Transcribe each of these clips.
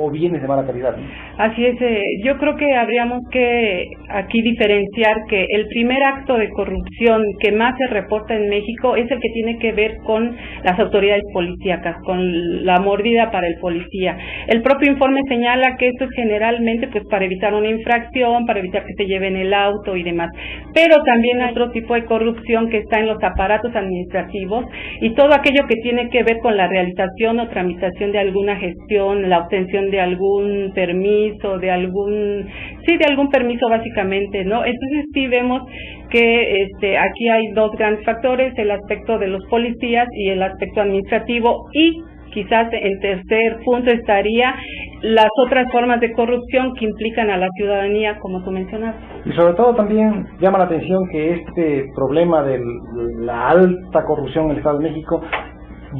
o bienes de mala calidad, ¿no? Así es, yo creo que habríamos que aquí diferenciar que el primer acto de corrupción que más se reporta en México es el que tiene que ver con las autoridades policíacas, con la mordida para el policía. El propio informe señala que esto es generalmente pues para evitar una infracción, para evitar que se lleven el auto y demás, pero también hay otro tipo de corrupción que está en los aparatos administrativos y todo aquello que tiene que ver con la realización o tramitación de alguna gestión, la obtención de algún permiso, de algún permiso básicamente, ¿no? Entonces sí vemos que aquí hay dos grandes factores, el aspecto de los policías y el aspecto administrativo, y quizás en tercer punto estaría las otras formas de corrupción que implican a la ciudadanía, como tú mencionaste. Y sobre todo también llama la atención que este problema de la alta corrupción en el Estado de México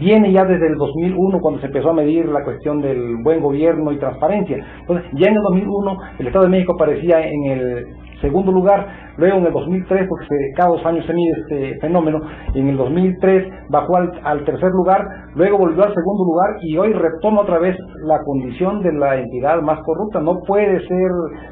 viene ya desde el 2001, cuando se empezó a medir la cuestión del buen gobierno y transparencia. Entonces, ya en el 2001 el Estado de México aparecía en el segundo lugar, luego en el 2003, porque cada 2 años se mide este fenómeno, en el 2003 bajó al tercer lugar, luego volvió al segundo lugar y hoy retoma otra vez la condición de la entidad más corrupta. No puede ser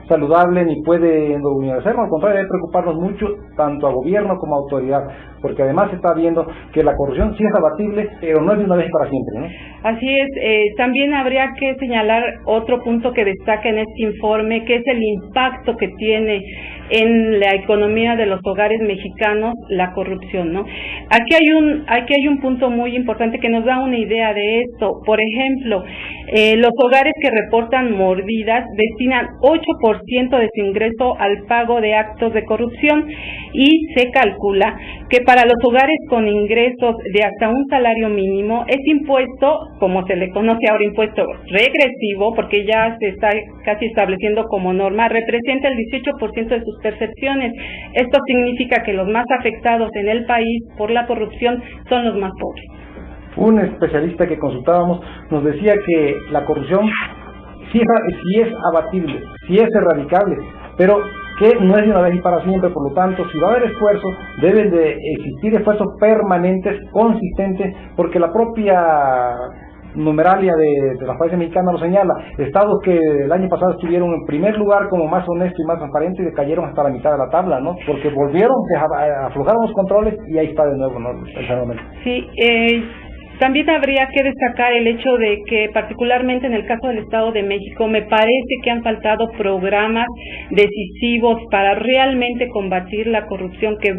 saludable ni puede endurnecernos, al contrario, debe preocuparnos mucho tanto a gobierno como a autoridad, porque además se está viendo que la corrupción sí es abatible, pero no es de una vez para siempre, ¿no? Así es, también habría que señalar otro punto que destaca en este informe, que es el impacto que tiene en la economía de los hogares mexicanos la corrupción, ¿no? Aquí hay un punto muy importante que nos da una idea de esto. Por ejemplo, los hogares que reportan mordidas destinan 8% de su ingreso al pago de actos de corrupción, y se calcula que para los hogares con ingresos de hasta un salario mínimo, ese impuesto, como se le conoce ahora impuesto regresivo, porque ya se está casi estableciendo como norma, representa el 18% de sus percepciones. Esto significa que los más afectados en el país por la corrupción son los más pobres. Un especialista que consultábamos nos decía que la corrupción sí es abatible, sí es erradicable, pero que no es de una vez y para siempre. Por lo tanto, si va a haber esfuerzo, deben de existir esfuerzos permanentes, consistentes, porque la propia numeralia de los países mexicanos lo señala. Estados que el año pasado estuvieron en primer lugar como más honesto y más transparente, y decayeron hasta la mitad de la tabla, ¿no? Porque volvieron, aflojaron los controles y ahí está de nuevo, ¿no?, el fenómeno. Sí, también habría que destacar el hecho de que, particularmente en el caso del Estado de México, me parece que han faltado programas decisivos para realmente combatir la corrupción que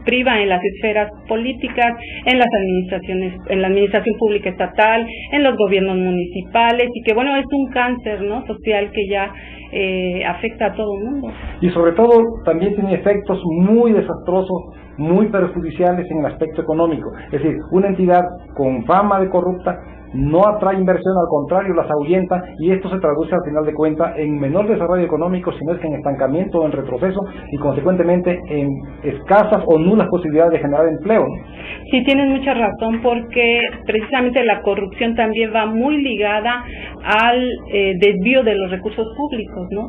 priva en las esferas políticas, en las administraciones, en la administración pública estatal, en los gobiernos municipales, y que, bueno, es un cáncer, ¿no?, social que ya afecta a todo el mundo. Y sobre todo también tiene efectos muy desastrosos, muy perjudiciales en el aspecto económico. Es decir, una entidad con fama de corrupta no atrae inversión, al contrario, las ahuyenta, y esto se traduce al final de cuentas en menor desarrollo económico, sino es que en estancamiento o en retroceso, y consecuentemente en escasas o nulas posibilidades de generar empleo, ¿no? Sí, tienes mucha razón, porque precisamente la corrupción también va muy ligada al desvío de los recursos públicos, ¿no?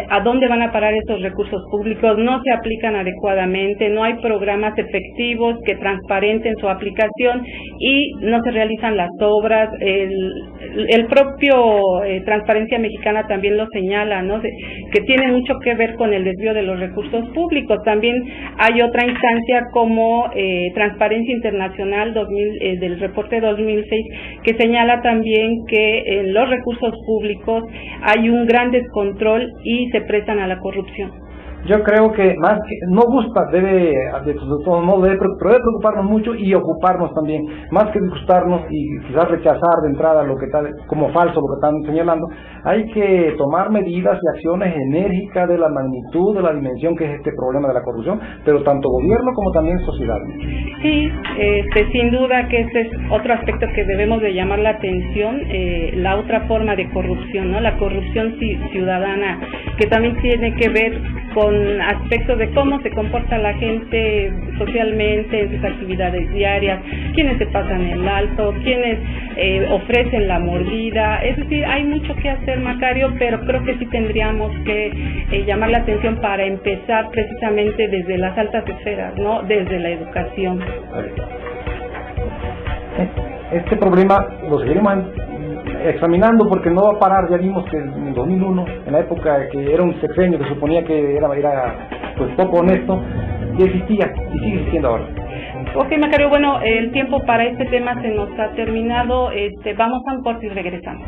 ¿A dónde van a parar esos recursos públicos? No se aplican adecuadamente, no hay programas efectivos que transparenten su aplicación y no se realizan las obras. El propio Transparencia Mexicana también lo señala, ¿no?, que tiene mucho que ver con el desvío de los recursos públicos. También hay otra instancia como Transparencia Internacional del reporte 2006, que señala también que en los recursos públicos hay un gran descontrol y se prestan a la corrupción. Yo creo que más que no gusta, debe preocuparnos mucho y ocuparnos también, más que disgustarnos y quizás rechazar de entrada lo que está como falso, lo que están señalando. Hay que tomar medidas y acciones enérgicas de la magnitud, de la dimensión que es este problema de la corrupción, pero tanto gobierno como también sociedad. Sí, sin duda que ese es otro aspecto que debemos de llamar la atención, la otra forma de corrupción, ¿no?, la corrupción ciudadana, que también tiene que ver con aspectos de cómo se comporta la gente socialmente en sus actividades diarias, quienes se pasan el alto, quienes ofrecen la mordida. Es decir, hay mucho que hacer, Macario, pero creo que sí tendríamos que llamar la atención para empezar precisamente desde las altas esferas, ¿no?, desde la educación. Este problema lo seguiremos examinando, porque no va a parar. Ya vimos que en el 2001, en la época que era un sexenio que suponía que era pues poco honesto, ya existía y sigue existiendo ahora. Ok, Macario, bueno, el tiempo para este tema se nos ha terminado. Vamos a un corte y regresamos.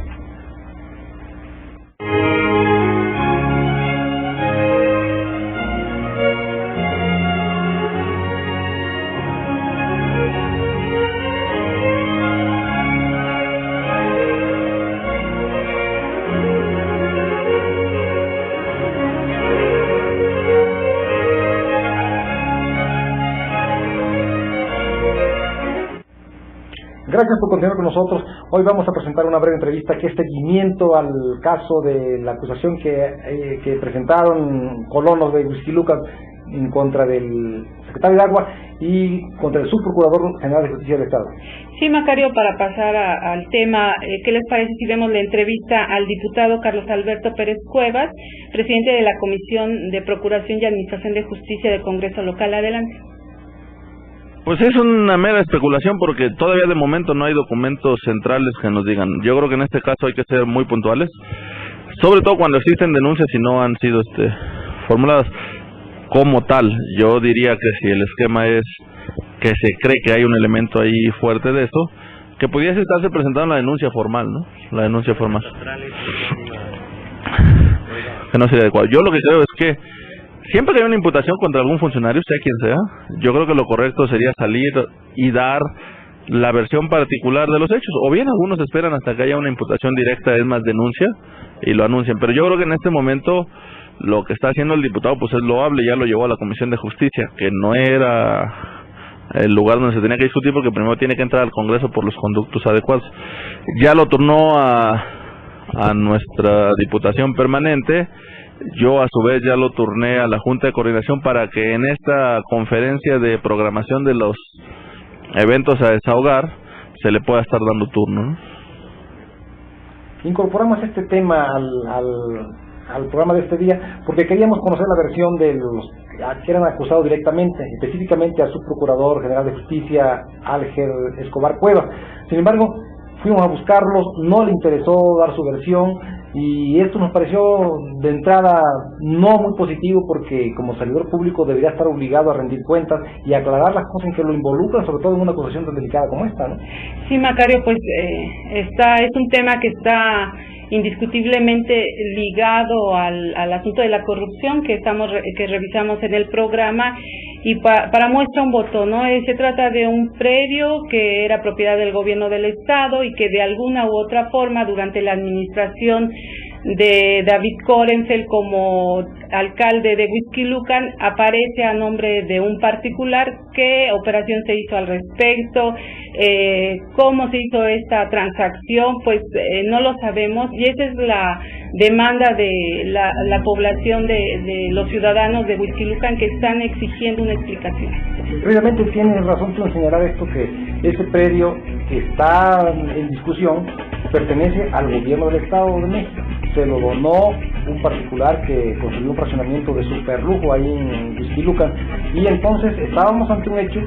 Gracias por continuar con nosotros. Hoy vamos a presentar una breve entrevista que es seguimiento al caso de la acusación que presentaron colonos de Huixquilucan en contra del secretario de Agua y contra el subprocurador general de Justicia del Estado. Sí, Macario, para pasar al tema, ¿qué les parece si vemos la entrevista al diputado Carlos Alberto Pérez Cuevas, presidente de la Comisión de Procuración y Administración de Justicia del Congreso Local? Adelante. Pues es una mera especulación porque todavía de momento no hay documentos centrales que nos digan. Yo creo que en este caso hay que ser muy puntuales, sobre todo cuando existen denuncias y no han sido formuladas como tal. Yo diría que si el esquema es que se cree que hay un elemento ahí fuerte de eso, que pudiese estarse presentando la denuncia formal, ¿no? La denuncia formal. Que no sería adecuado. Yo lo que creo es que siempre que hay una imputación contra algún funcionario, sea quien sea, yo creo que lo correcto sería salir y dar la versión particular de los hechos. O bien algunos esperan hasta que haya una imputación directa, es más denuncia, y lo anuncian. Pero yo creo que en este momento lo que está haciendo el diputado pues es loable, ya lo llevó a la Comisión de Justicia, que no era el lugar donde se tenía que discutir porque primero tiene que entrar al Congreso por los conductos adecuados. Ya lo turnó a nuestra Diputación Permanente. Yo a su vez ya lo turné a la Junta de Coordinación para que en esta conferencia de programación de los eventos a desahogar se le pueda estar dando turno, ¿no? Incorporamos este tema al programa de este día porque queríamos conocer la versión de los que eran acusados directamente, específicamente al subprocurador general de Justicia, Alger Escobar Cuevas. Sin embargo, fuimos a buscarlos, no le interesó dar su versión, y esto nos pareció de entrada no muy positivo porque como servidor público debería estar obligado a rendir cuentas y aclarar las cosas en que lo involucran, sobre todo en una acusación tan delicada como esta, ¿no? Sí, Macario, pues es un tema que está indiscutiblemente ligado al asunto de la corrupción que revisamos en el programa, y para muestra un botón, ¿no? Se trata de un predio que era propiedad del gobierno del estado y que de alguna u otra forma durante la administración de David Korenfeld como alcalde de Huixquilucan aparece a nombre de un particular. ¿Qué operación se hizo al respecto? ¿Cómo se hizo esta transacción? Pues no lo sabemos, y esa es la demanda de la población de los ciudadanos de Huixquilucan, que están exigiendo una explicación. Obviamente tiene razón tú en señalar esto, que ese predio que está en discusión pertenece al gobierno del Estado de México. Se lo donó un particular que construyó un fraccionamiento de superlujo ahí en Huixquilucan, y entonces estábamos ante un hecho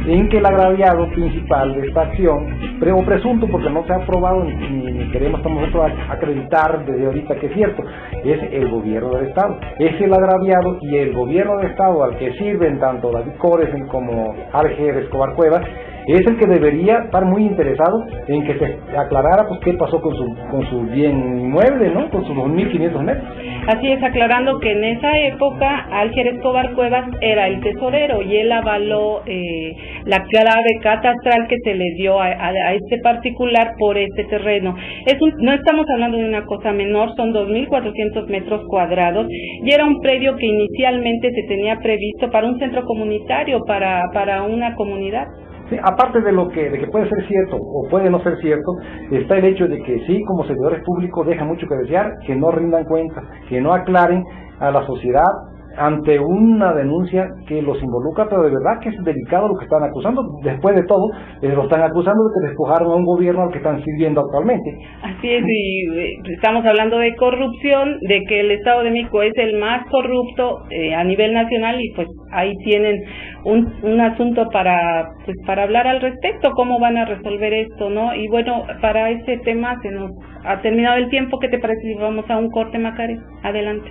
en que el agraviado principal de esta acción, o presunto porque no se ha probado ni queremos nosotros acreditar desde ahorita que es cierto, es el gobierno del Estado, es el agraviado, y el gobierno del Estado al que sirven tanto David Korenfeld como Alger Escobar Cuevas es el que debería estar muy interesado en que se aclarara pues qué pasó con su bien inmueble, ¿no? Con sus 2.500 metros. Así es, aclarando que en esa época Alger Escobar Cuevas era el tesorero y él avaló la clave catastral que se le dio a este particular por este terreno. No estamos hablando de una cosa menor, son 2.400 metros cuadrados, y era un predio que inicialmente se tenía previsto para un centro comunitario, para una comunidad. Sí, aparte de que puede ser cierto o puede no ser cierto, está el hecho de que sí, como servidores públicos deja mucho que desear, que no rindan cuentas, que no aclaren a la sociedad ante una denuncia que los involucra, pero de verdad que es delicado lo que están acusando. Después de todo, lo están acusando de que despojaron a un gobierno al que están sirviendo actualmente. Así es, y estamos hablando de corrupción, de que el Estado de México es el más corrupto a nivel nacional, y pues ahí tienen un asunto para hablar al respecto, cómo van a resolver esto, ¿no? Y bueno, para este tema se nos ha terminado el tiempo. ¿Qué te parece si vamos a un corte, Macario? Adelante.